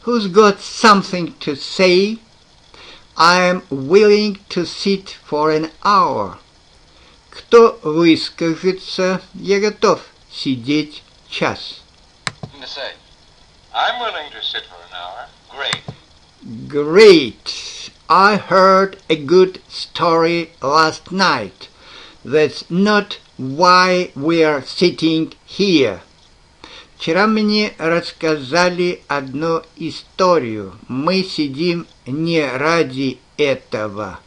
Who's got something to say? I'm willing to sit for an hour. Кто выскажется? Я готов сидеть час. I'm willing to sit for an hour. Great. Great. I heard a good story last night. That's not why we're sitting here. Вчера мне рассказали одну историю. Мы сидим не ради этого.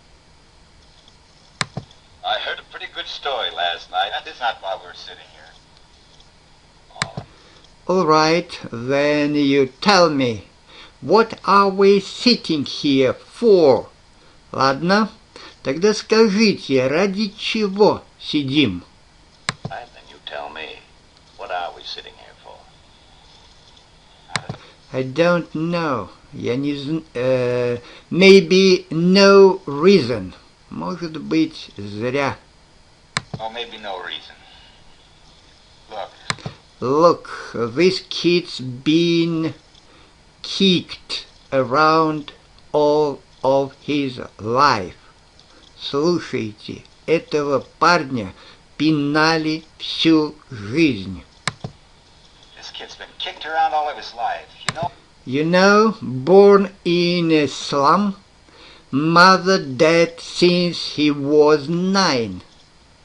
I heard a pretty good story last night. That is not why we're sitting here. All right, then you tell me. What are we sitting here for? Ладно, тогда скажите, ради чего сидим? Right, then you tell me. What are we sitting here for? I don't know. Я не знаю. Maybe no reason. Может быть, зря. Oh, maybe no reason. Look, this kid's been kicked around all of his life. Слушайте, этого парня пинали всю жизнь. This kid's been kicked around all of his life, You know, born in a slum, mother dead since he was 9.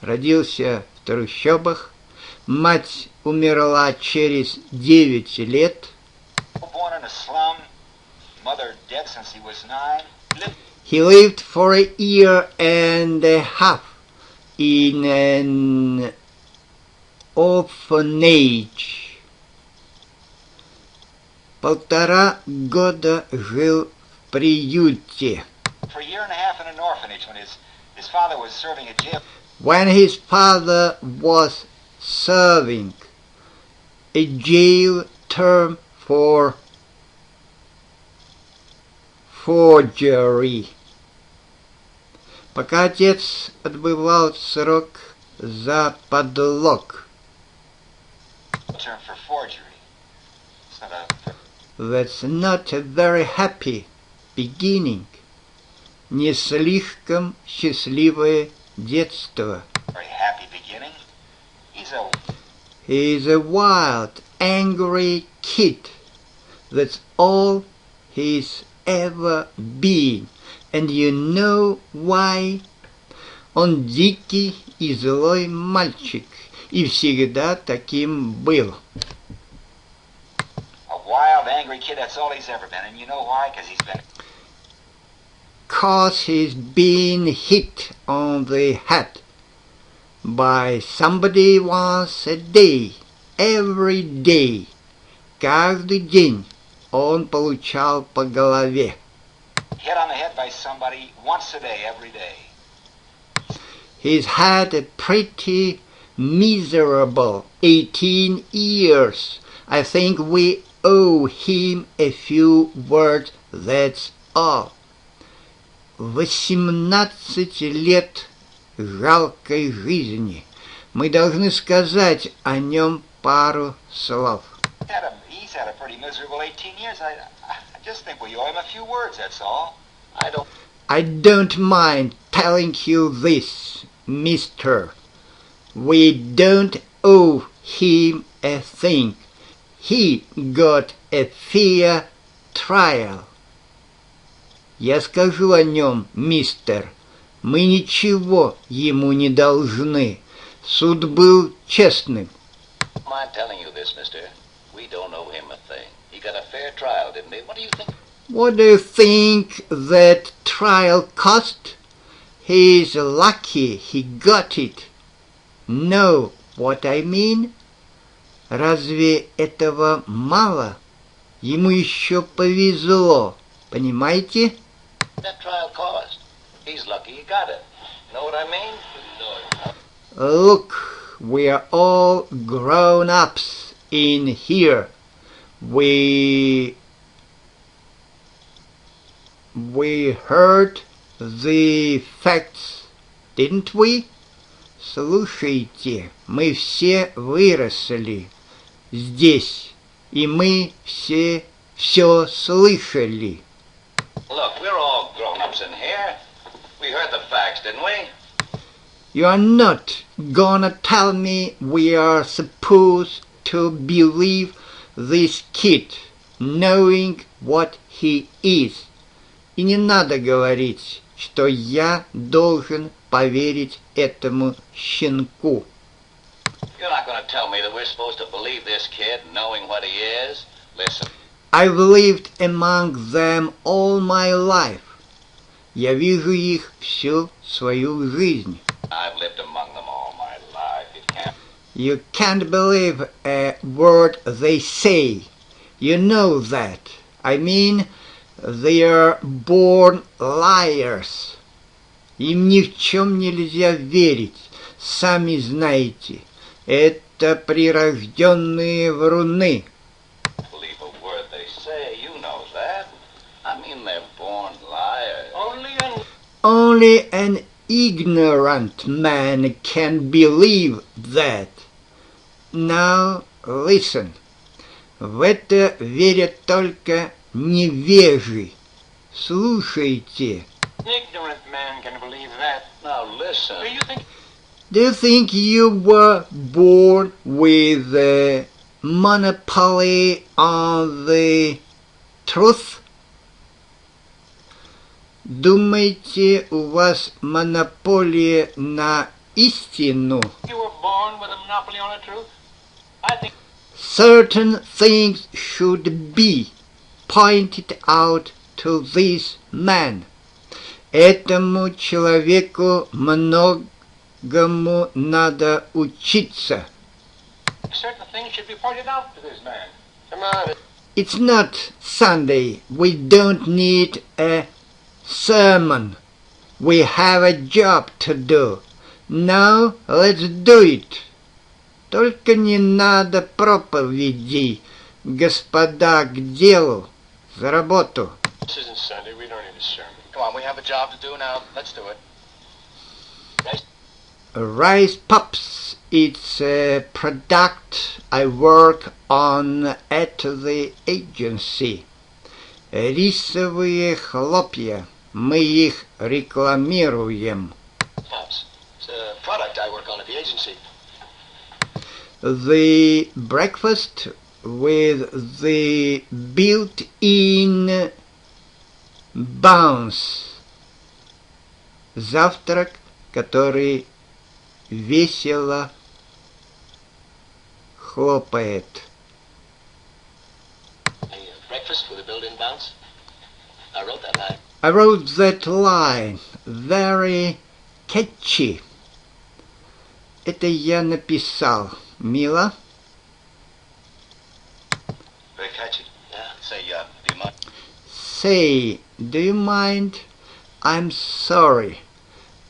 Родился в трущобах, мать умерла через 9 лет. Born in a slum, mother dead since he was 9. He lived for a year and a half in an orphanage. 1,5 года жил в приюте. For a year and a half in an orphanage when his father was serving a jail. When his father was serving a jail term for forgery. Пока отец отбывал срок за подлог. Term for forgery. That's not a very happy beginning. Не слишком счастливое детство. Very happy beginning. He's a wild, angry kid. That's all he's ever been. And you know why? Он дикий и злой мальчик. И всегда таким был. Wild, angry kid, that's all he's ever been. And you know why? Because he's been... 'Cause he's been hit on the head by somebody once a day, every day. Каждый день он получал по голове. Hit on the head by somebody once a day, every day. He's had a pretty miserable 18 years. I think we owe him a few words, that's all. 18 лет жалкой жизни. Мы должны сказать о нем пару слов. He's had a pretty miserable 18 years. I just think we owe him a few words, that's all. I don't mind telling you this, mister. We don't owe him a thing. He got a fair trial. Я скажу о нем, мистер. Мы ничего ему не должны. Суд был честным. I'm telling you this, mister. We don't owe him a thing. He got a fair trial, didn't he? What do you think? What do you think that trial cost? He's lucky he got it. Know what I mean? Разве этого мало? Ему еще повезло, понимаете? That trial cost. He's lucky he got it. Know what I mean? Look, we are all grown-ups in here. We heard the facts, didn't we? Слушайте, мы все выросли здесь, и мы все все слышали. Look, we're all grown-ups in here. We heard the facts, didn't we? You are not gonna tell me we are supposed to believe this kid, knowing what he is. И не надо говорить, что я должен поверить этому щенку. You're not going to tell me that we're supposed to believe this kid, knowing what he is? Listen. I've lived among them all my life. Я вижу их всю свою жизнь. I've lived among them all my life. You can't believe a word they say. You know that. I mean, they're born liars. Им ни в чем нельзя верить. Сами знаете. Это прирожденные вруны. Believe a word they say, you know that. I mean, they're born liars. Only an ignorant man can believe that. Now listen. В это верят только невежи. Слушайте. Ignorant man can believe that. Now listen. Do you think you were born with a monopoly on the truth? Думаете, у вас монополия на истину? You were born with a monopoly on the truth? I think Certain things should be pointed out to this man. Этому человеку многому надо учиться. certain things should be pointed out to this man. Come on. It's not Sunday. We don't need a sermon. We have a job to do. Now let's do it. Только не надо проповедей, господа, к делу, за работу. This isn't Sunday. We don't need a sermon. Come on, we have a job to do now. Let's do it. Rice Pups, it's a product I work on at the agency. Рисовые хлопья, мы их рекламируем. Pops. It's a product I work on at the agency. The breakfast with the built-in bounce. Завтрак, который весело хлопает. Breakfast with a built-in bounce? I wrote that line. I wrote that line. Very catchy. Это я написал. Мила? Very catchy. Yeah. Say, do you mind? Say, do you mind? I'm sorry.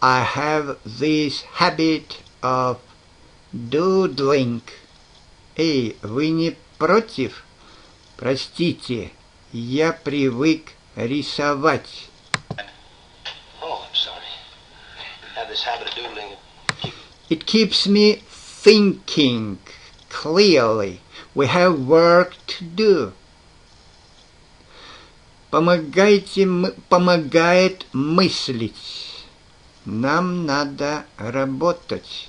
I have this habit of doodling. Эй, вы не против? Простите, я привык рисовать. Oh, I'm sorry. I have this habit of doodling. It keeps me thinking clearly. We have work to do. Помогает мыслить. Нам надо работать.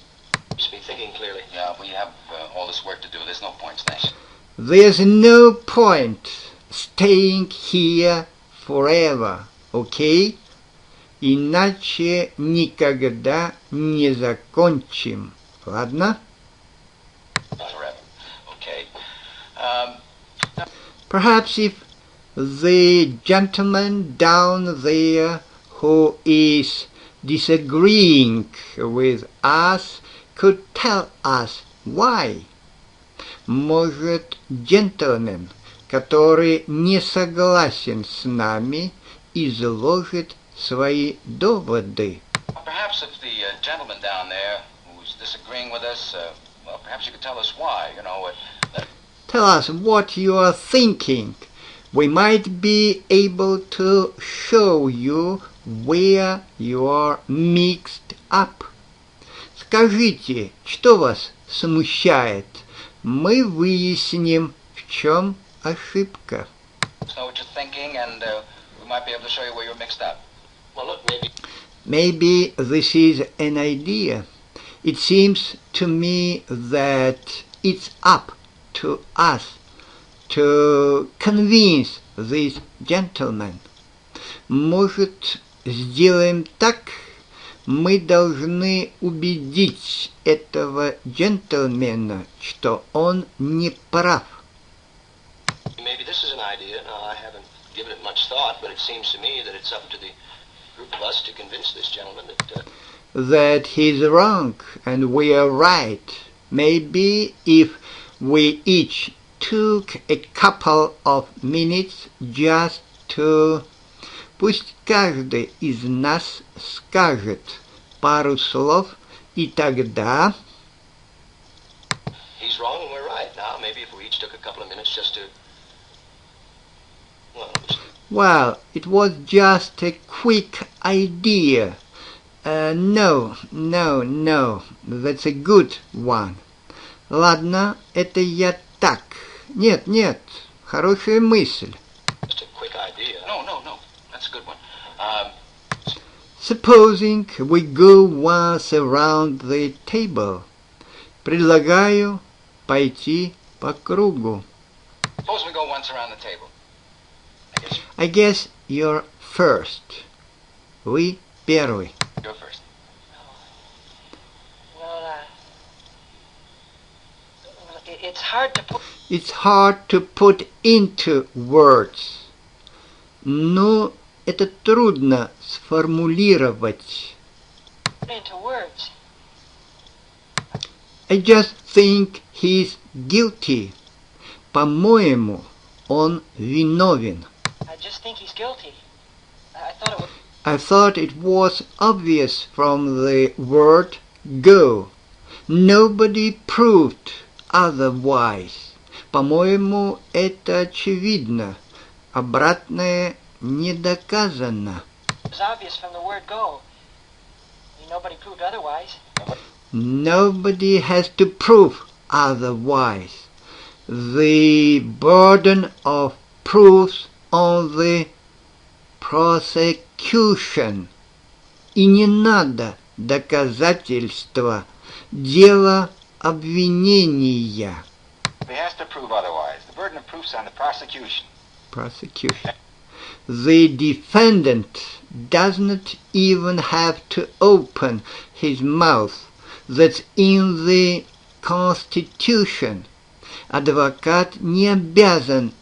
Keeps me thinking clearly. Yeah, we have all this work to do. There's no point, Snash. There's no point staying here forever, okay? Иначе никогда не закончим. Ладно? Not forever. Okay. Perhaps if the gentleman down there who is disagreeing with us could tell us why. Может, джентльмен, который не согласен с нами, изложит свои доводы. Perhaps if the gentleman down there who's disagreeing with us, well, perhaps you could tell us why. You know, Tell us what you are thinking. We might be able to show you where you are mixed up. Скажите, что вас смущает? Мы выясним, в чем ошибка. Let us know what you're thinking, and we might be able to show you where you're mixed up. Well, look, Maybe this is an idea. It seems to me that it's up to us to convince this gentleman. Может, сделаем так? Мы должны убедить этого джентльмена, что он не прав. maybe this is an idea. Now, I haven't given it much thought, but it seems to me that it's up to the group of us to convince this gentleman that he's wrong and we are right. Maybe if we each took a couple of minutes just to... Пусть каждый из нас скажет пару слов, и тогда... He's wrong and we're right. Now, maybe if we each took a couple of minutes just to... Well, it was just a quick idea. No, that's a good one. Ладно, это я так. Нет, хорошая мысль. Just a quick idea. No, that's a good one. Supposing we go once around the table. Предлагаю пойти по кругу. Suppose we go once around the table. I guess you're first. Вы первый. Go first. Well, it's hard to put... It's hard to put into words. Ну, это трудно сформулировать. into words. I just think he's guilty. По-моему, он виновен. I just think he's guilty. I thought it was obvious from the word go. Nobody proved otherwise. По-моему, это очевидно. Обратное не доказано. It was obvious from the word go. Nobody proved otherwise. Nobody has to prove otherwise. The burden of proofs on the prosecution. И не надо доказательства. Дело обвинения. He has to prove otherwise. The burden of proof's on the prosecution. Prosecution. The defendant does not even have to open his mouth. That's in the Constitution. Адвокат не обязан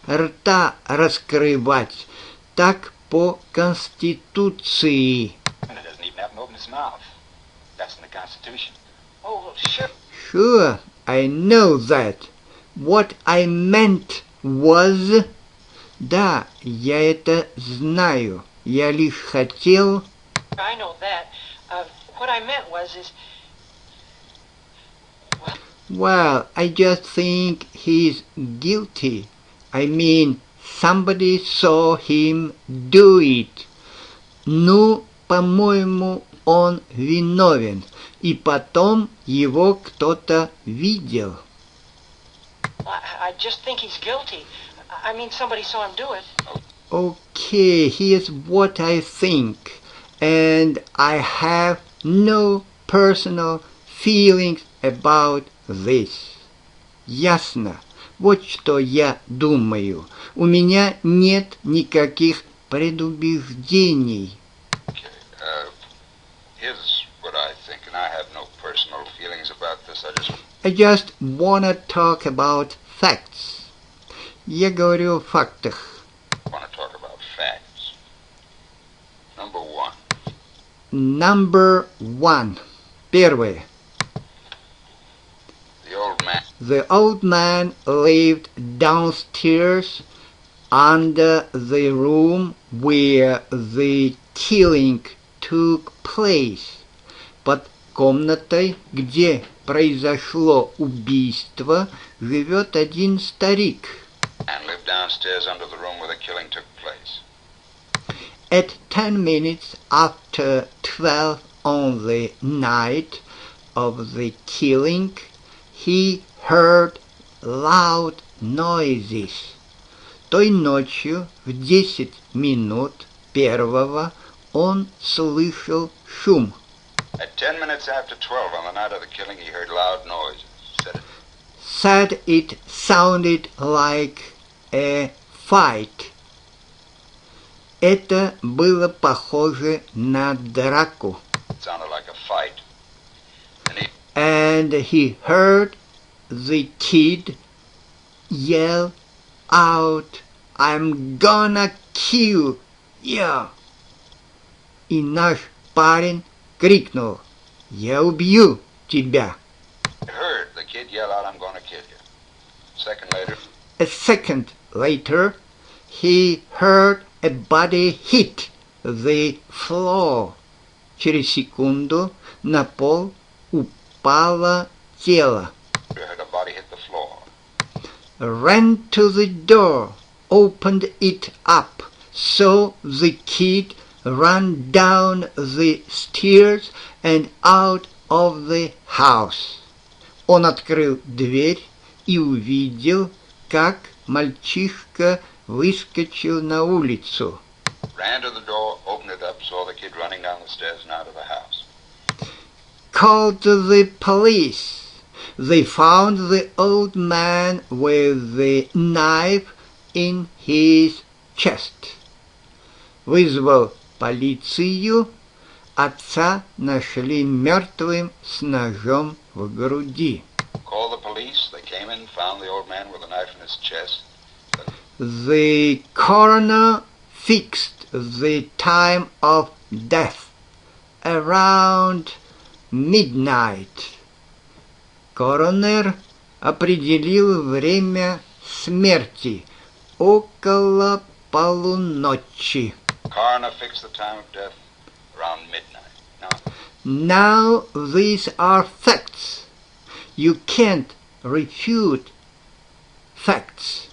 рта раскрывать. Так по Конституции. And it doesn't even have to open his mouth. That's in the Constitution. Oh, sure. Sure, I know that. What I meant was... Да, я это знаю. Я лишь хотел... I know that. What I meant was Well, I just think he's guilty. I mean, somebody saw him do it. Ну, по-моему, он виновен. И потом его кто-то видел. I just think he's guilty. I mean, somebody saw him do it. Okay, here's what I think. And I have no personal feelings about this. Ясно. Вот что я думаю. У меня нет никаких предубеждений. Here's what I think, and I have no personal feelings about this. I just wanna talk about facts. Я говорю о фактах. want to talk about facts. Number one. Number one. Первое. The old man lived downstairs under the room where the killing took place. Под комнатой, где произошло убийство, живет один старик. And lived downstairs under the room where the killing took place. At 10 minutes after 12 on the night of the killing, he heard loud noises. Той ночью в 10 минут первого он слышал шум. At 10 minutes after 12 on the night of the killing, he heard loud noises. Said it sounded like a fight. Это было похоже на драку. It sounded like a fight. And he heard the kid yell out, I'm gonna kill you. И наш парень крикнул, я убью тебя. I heard the kid yell out, I'm gonna kill you. A second later, he heard a body hit the floor. Через секунду на пол упало тело. I heard a body hit the floor. Ran to the door, opened it up, saw the kid run down the stairs and out of the house. Он открыл дверь и увидел, как мальчишка выскочил на улицу. Ran to the door, opened it up, saw the kid running down the stairs and out of the house. Called the police. They found the old man with the knife in his chest. Вызвал полицию. Отца нашли мертвым с ножом в груди. Called the police. They came in, found the old man with a knife in his chest. The coroner fixed the time of death around midnight. Коронер определил время смерти около полуночи. Coroner fixed the time of death around midnight. Now these are facts. You can't refute facts.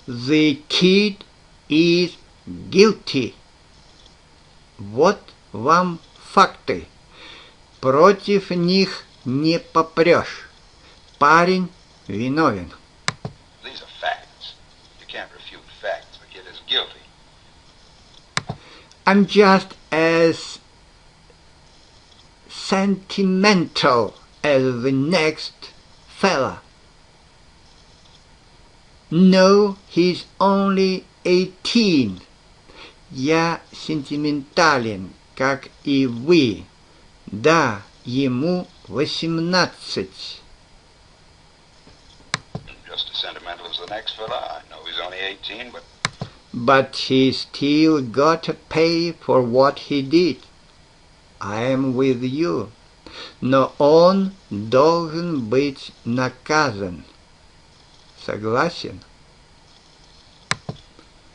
The kid is guilty. Вот вам факты. Против них не попрешь. Парень виновен. These are facts. You can't refute facts. The kid is guilty. I'm just as sentimental as the next fella. No, he's only 18. Я сентиментален, как и вы. Да, ему 18. Just as sentimental as the next fella. I know he's only 18, But he still got to pay for what he did. I am with you. Но он должен быть наказан. Согласен?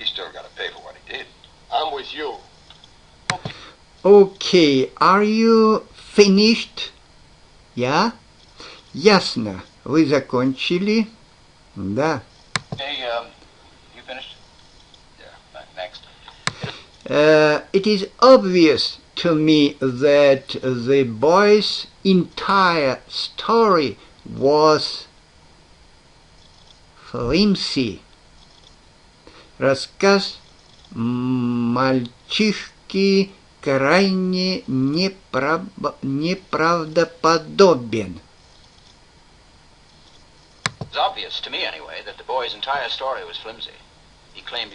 he's still got to pay for what he did. I'm with you. Okay, are you finished? Я? Ясно. Вы закончили? Да. Hey, you finished? Yeah, next. It is obvious to me that the boy's entire story was flimsy. Рассказ мальчишки крайне неправдоподобен. It's obvious, to me anyway, that the boy's entire story was flimsy. He claimed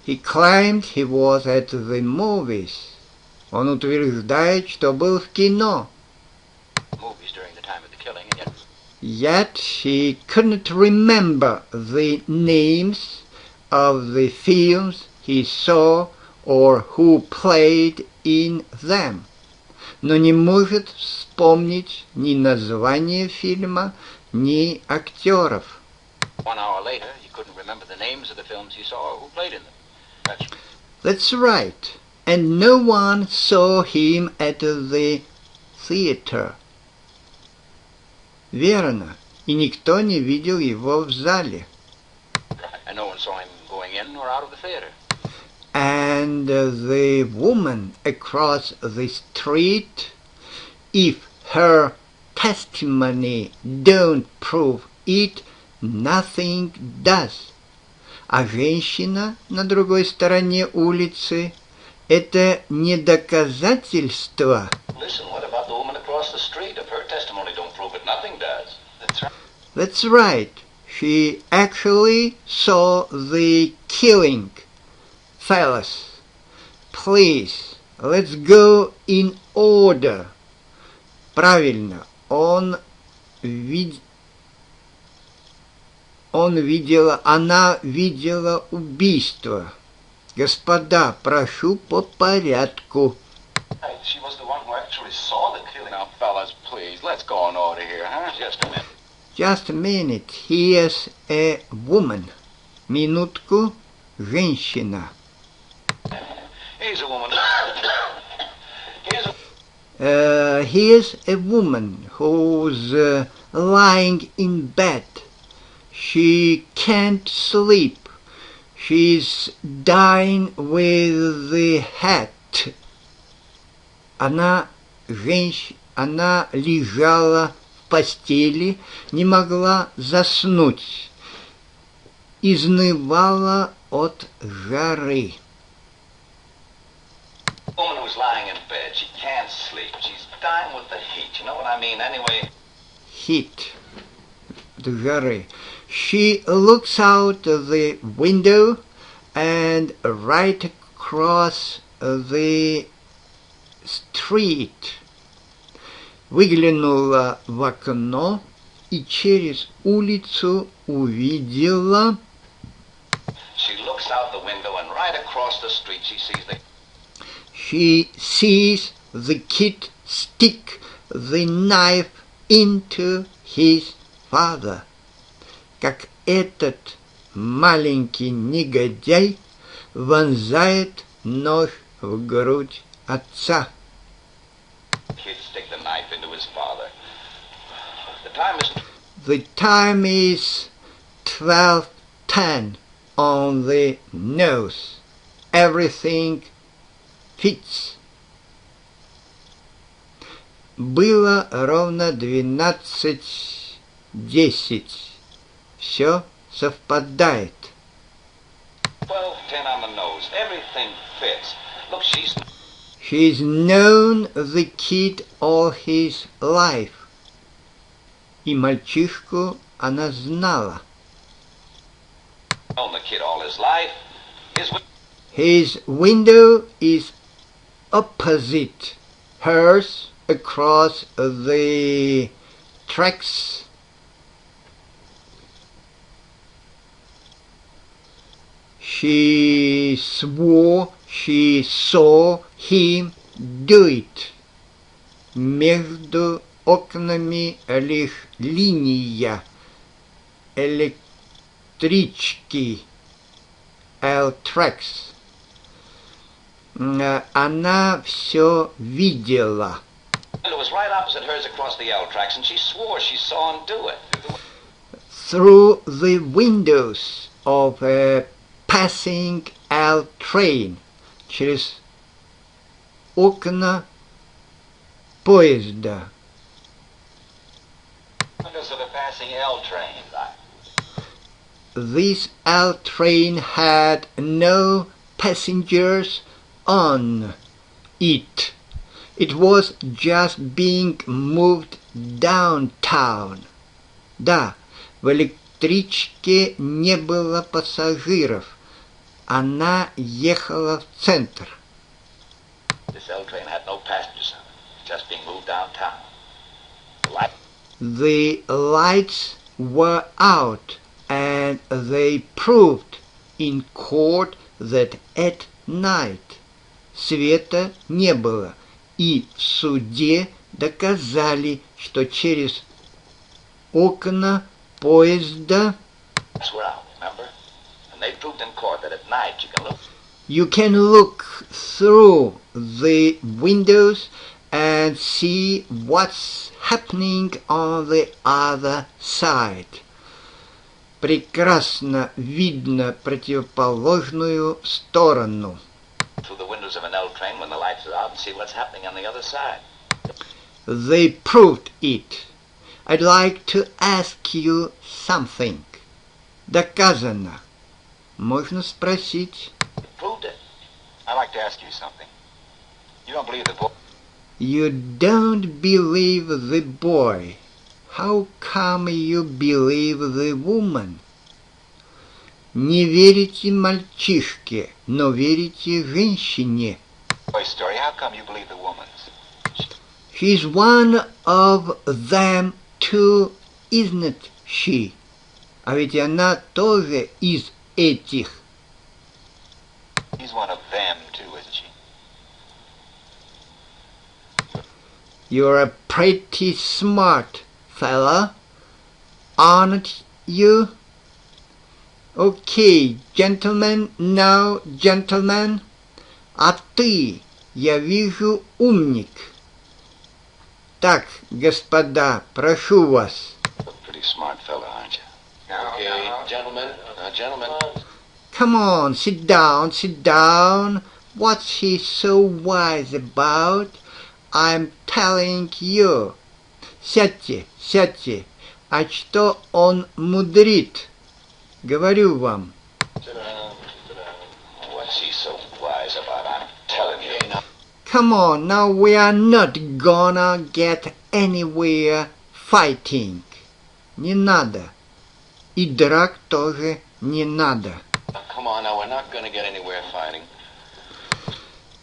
He claimed he was at the movies. Он утверждает, что был в кино. movies during the time of the killing, and Yet he couldn't remember the names of the films he saw or who played in them. Но не может вспомнить ни название фильма, ни актеров. 1 hour later, he couldn't remember the names of the films he saw or who played in them. That's right. And no one saw him at the theater. Верно. И никто не видел его в зале. And no one saw him going in or out of the theater. And the woman across the street, if her testimony don't prove it, nothing does. А женщина на другой стороне улицы – это не доказательство. Listen, what about the woman across the street? If her testimony don't prove it, nothing does. That's right. That's right. She actually saw the killing. Fellas, please, let's go in order. Правильно, она видела убийство. Господа, прошу по порядку. She was the one who actually saw the killing. Now, fellas, please, let's go in order here, huh? Just a minute. Just a minute. Here's a woman. Минутку. Женщина. Here's a woman. Here's a woman who's lying in bed. She can't sleep. She's dying with the head. Она лежала в постели, не могла заснуть, изнывала от жары. A woman who's lying in bed. She can't sleep. She's dying with the heat. You know what I mean? Anyway. Heat. От жары. She looks out the window and right across the street. Выглянула в окно и через улицу увидела. She looks out the window and right across the street She sees the kid stick the knife into his father. Как этот маленький негодяй вонзает нож в грудь отца. Kid stick the knife into his father. The time is 12:10 on the nose. Everything fits. Было ровно 12:10. Все совпадает. 12:10 on the nose. Everything fits. Look, She's known the kid all his life. И мальчишку она знала. known the kid all his life. His window is opposite hers across the tracks. She swore she saw him do it. Между окнами лишь линия электрички L-Tracks. Она все видела. It was right opposite hers across the L tracks, and she swore she saw him do it. Through the windows of a passing L train. Через окна поезда. Windows of a passing L train. This L train had no passengers on it. It was just being moved downtown. Да, в электричке не было пассажиров. Она ехала в центр. This L train had no passengers on it, just being moved downtown. The lights were out, and they proved in court that at night света не было, и в суде доказали, что через окна поезда you can look through the windows and see what's happening on the other side. Прекрасно видно противоположную сторону. Through the windows of an L train when the lights are out and see what's happening on the other side. They proved it. I'd like to ask you something. Доказано. Можно спросить. Proved it. I'd like to ask you something. You don't believe the boy? You don't believe the boy. How come you believe the woman? Не верите мальчишке, но верите женщине. Boy story. How come you believe the woman's? She's one of them too, isn't she? А ведь она тоже из этих. He's one of them too, isn't she? You're a pretty smart fella, aren't you? Okay, gentlemen, now, gentlemen. А ты, я вижу, умник. Так, господа, прошу вас. Pretty smart fella, aren't you? Okay, gentlemen. Gentlemen. Come on, sit down, sit down. What's he so wise about? I'm telling you. Сядьте, сядьте. А что он мудрит? Говорю вам. What's he so wise about? I'm telling you. Now. Come on, now we are not gonna get anywhere fighting. Не надо. И драк тоже не надо. Come on now, we're not going to get anywhere fighting.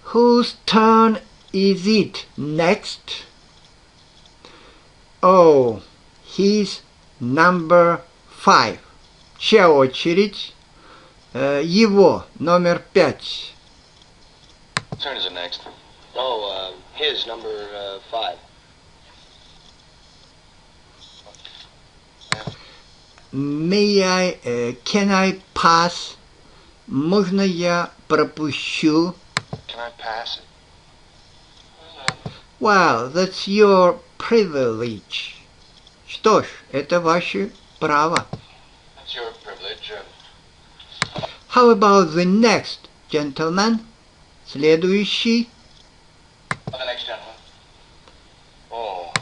Whose turn is it next? Oh, he's number 5. Чья очередь? Его, номер 5. Turn is it next? Oh, his, number 5. May I, can I pass? Можно я пропущу? Can I pass it? Well, that's your privilege. Что ж, это ваше право. That's your privilege. How about the next, gentleman? Следующий? The next gentleman. Oh.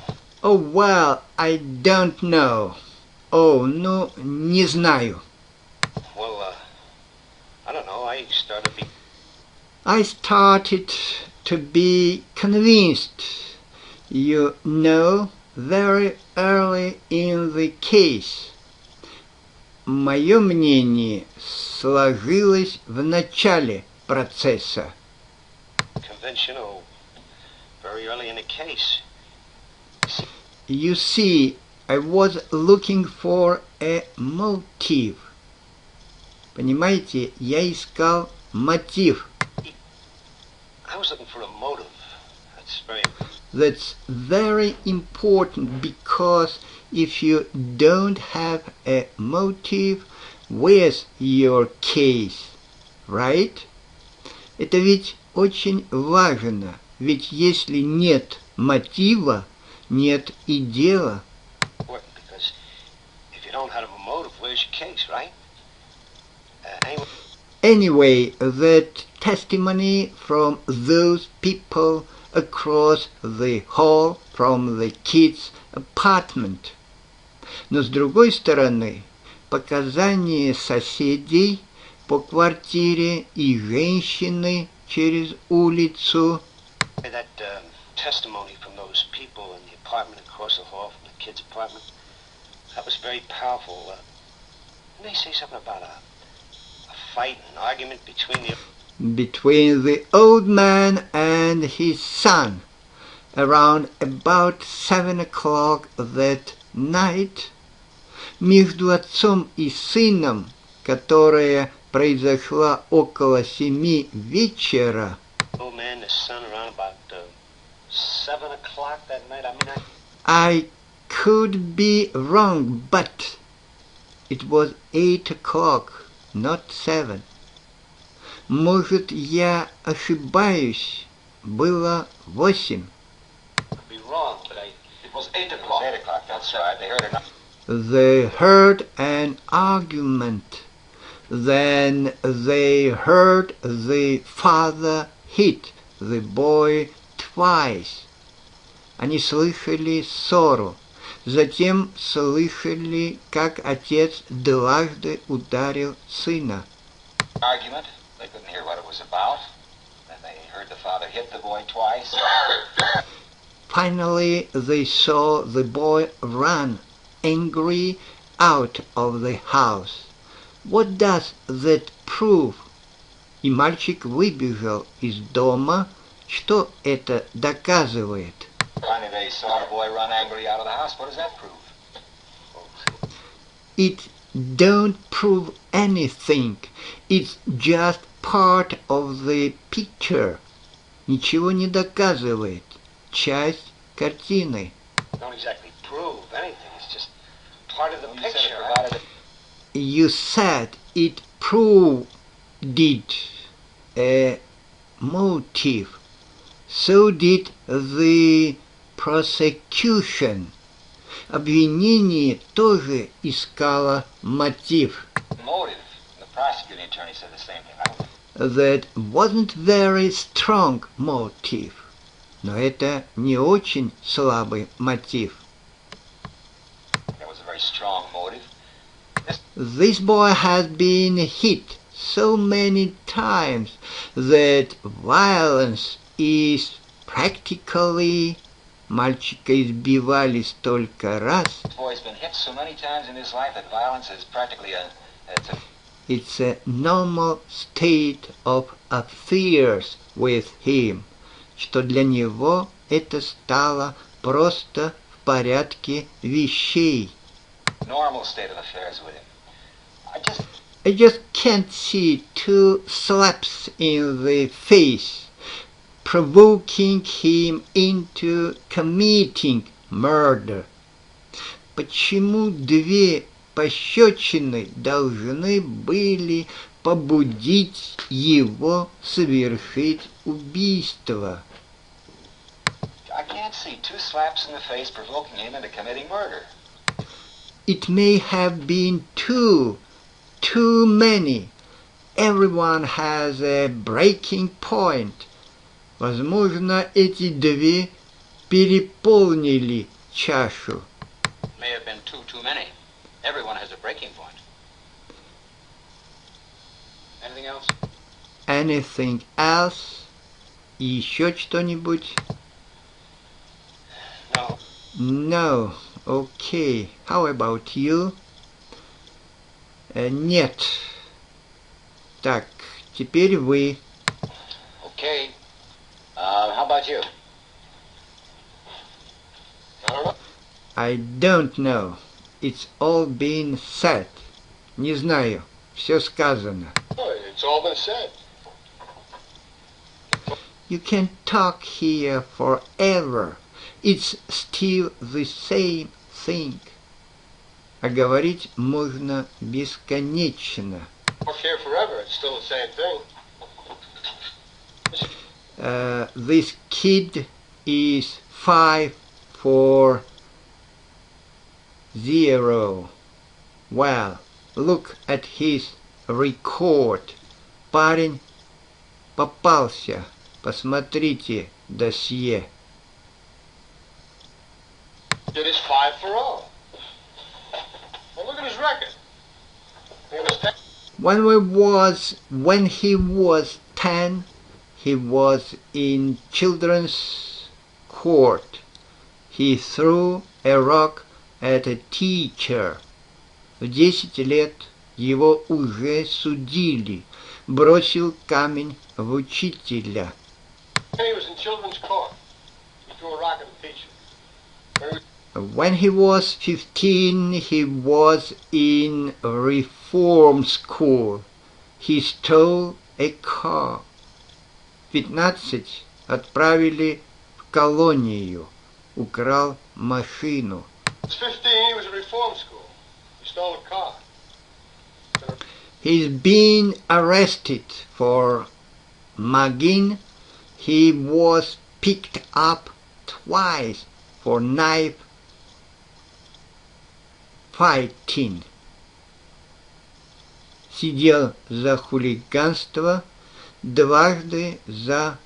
Oh, well, I don't know. Oh, ну, не знаю. Well, I don't know. I started to be convinced, you know, very early in the case. Мое мнение сложилось в начале процесса. Conventional, very early in the case. You see, I was looking for a motive. Понимаете, я искал мотив. I was looking for a motive. That's very important because if you don't have a motive, where's your case? Right? Это ведь очень важно, ведь если нет мотива, нет и дела. Because if you don't have a motive, where's your case, right? Anyway, that testimony from those people across the hall from the kids' apartment. Но с другой стороны, показания соседей по квартире и женщины через улицу. That testimony from those people in the apartment across the hall from the kids' apartment, that was very powerful. Didn't they say something about a fight, an argument between the old man and his son around about 7 o'clock that night, между отцом и сыном, которая произошла около 7 вечера. Old man and his son around about 7 o'clock that night. I could be wrong, but it was 8 o'clock, not 7. Может, я ошибаюсь, было 8. Be wrong, but it was 8 o'clock. 8 o'clock, that's right. They heard an argument. Then they heard the father hit the boy twice. Они слышали ссору. Затем слышали, как отец дважды ударил сына. Argument. They couldn't hear what it was about. Then they heard the father hit the boy twice. Finally, they saw the boy run, angry, out of the house. What does that prove? И мальчик выбежал из дома. Что это доказывает? Finally, they saw the boy run angry out of the house. What does that prove? It don't prove anything. It's just part of the picture. Ничего не доказывает. Часть картины. Don't exactly prove anything. It's just part of the You said it picture. provided You said it proved a motive. So did the prosecution. Обвинение тоже искало мотив. motive. The prosecuting attorney said the same thing. That wasn't very strong motive. Но это не очень слабый мотив. That was a very strong motive. This boy has been hit so many times that violence is practically... Мальчика избивали столько раз. This boy's been hit so many times in his life that violence is practically It's a normal state of affairs with him, что для него это стало просто в порядке вещей. normal state of affairs with him. I just can't see 2 slaps in the face, provoking him into committing murder. Почему 2 пощечины должны были побудить его совершить убийство? I can't see 2 slaps in the face provoking him into committing murder. It may have been too many. Everyone has a breaking point. Возможно, эти 2 переполнили чашу. May have been too many. Everyone has a breaking point. Anything else? Anything else? Еще что-нибудь? No. No. Okay. How about you? Нет. Так, теперь вы. Okay. How about you? I don't know. I don't know. It's all been said. Не знаю. Все сказано. Oh, it's all been said. You can talk here forever. It's still the same thing. А говорить можно бесконечно. Talk here forever. It's still the same thing. This kid is 5'0". Well, look at his record. Парень попался. Посмотрите досье. It is 5 for all. Well, look at his record. He was 10. When he was 10, he was in children's court. He threw a rock at a teacher. В 10 лет его уже судили. Бросил камень в учителя. He was in children's court. He threw a rock at a teacher. When he was 15, he was in reform school. He stole a car. 15 отправили в колонию. Украл машину. He was 15. He was in reform school. He stole a car. He's been arrested for mugging. He was picked up twice for knife fighting. Сидел за хулиганство, дважды за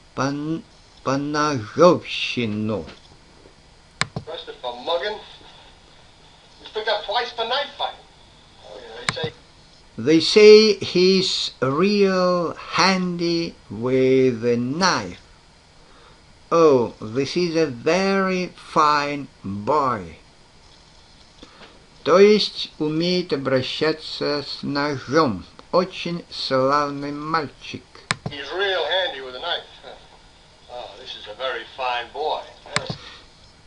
поножовщину. Arrested for mugging. picked up twice per knife fight. Oh, yeah, They say he's real handy with a knife. Oh, this is a very fine boy. То есть умеет обращаться с ножом. Очень славный мальчик. He's real handy with a knife. Oh, this is a very fine boy.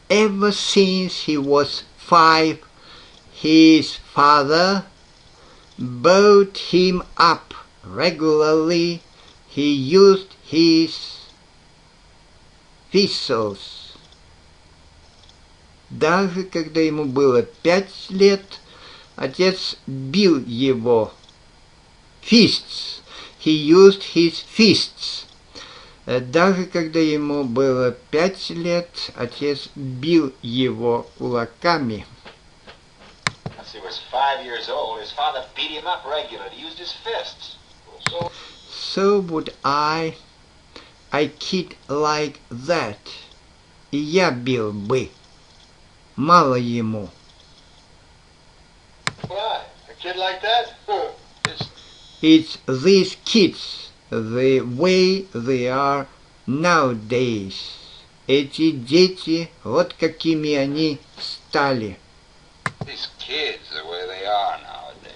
Ever since he was 5, his father brought him up regularly. He used his whistles. Даже когда ему было 5 лет, отец бил его. Fists. He used his fists. Даже когда ему было 5 лет, отец бил его кулаками. Once he was 5 years old, his father beat him up regularly. He used his fists. So would I kid like that. И я бил бы. Мало ему. Why? A kid like that? It's these kids, the way they are nowadays. Эти дети, вот какими они стали. These kids, the way they are nowadays.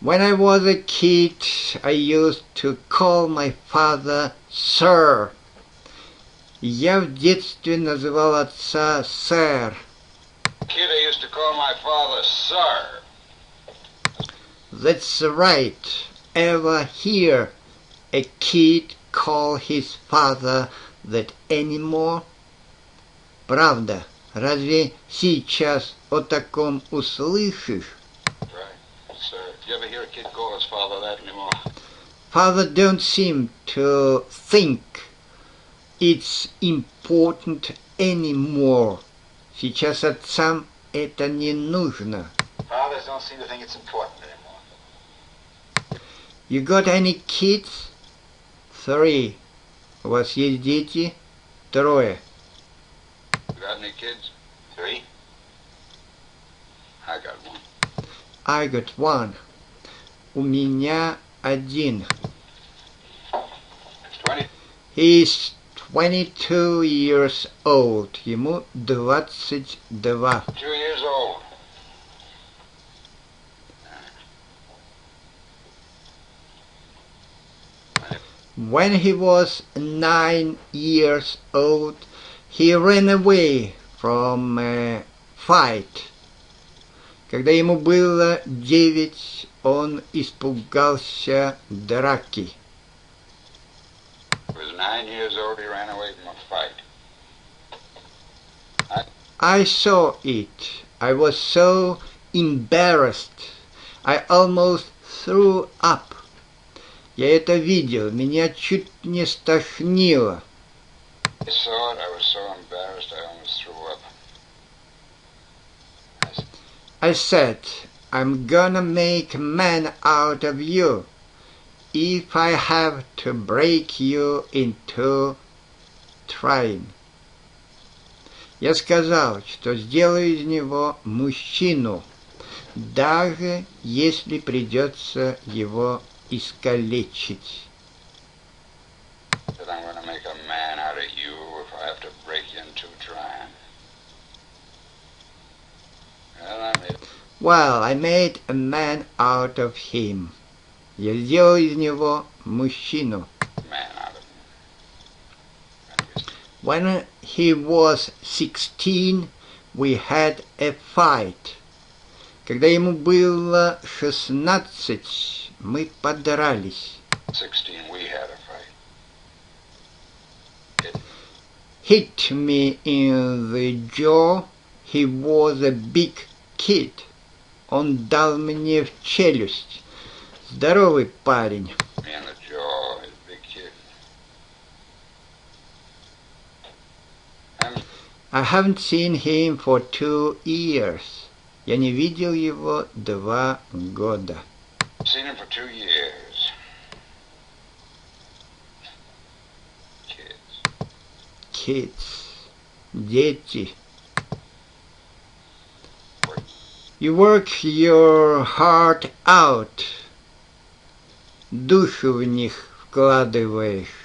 When I was a kid, I used to call my father sir. Я в детстве называл отца сэр. Kid, I used to call my father sir. That's right. Ever hear a kid call his father that anymore? Правда, разве сейчас о таком услышишь? Right, sir. Do you ever hear a kid call his father that anymore? Father don't seem to think it's important anymore. Сейчас отцам это не нужно. Fathers don't seem to think it's important anymore. You got any kids? 3. У вас есть дети? 3. You got any kids? 3. I got one. I got 1. У меня 1. 20. He's 22 years old. Ему 22. 2 years old. When he was 9 years old, he ran away from a fight. Когда ему было 9, он испугался драки. He was 9 years old, he ran away from a fight. I saw it. I was so embarrassed. I almost threw up. Я это видел. Меня чуть не стошнило. I saw it, I was so embarrassed, I almost threw up. I said, I'm gonna make a man out of you if I have to break you into trying. Я сказал, что сделаю из него мужчину, даже если придется его искалечить. That I'm going to make a man out of you if I have to break you into trying. Well, I made a man out of him. Я сделал из него мужчину. Man out of him. When he was 16, we had a fight. Когда ему было 16, мы подрались. 16, we had a fight. Hit me in the jaw. He was a big kid. Он дал мне в челюсть. Здоровый парень. Me in the jaw, he's a big kid. I haven't seen him for 2 years. Я не видел его 2 года. Seen him for 2 years. Kids. дети. You work your heart out. Душу в них вкладываешь.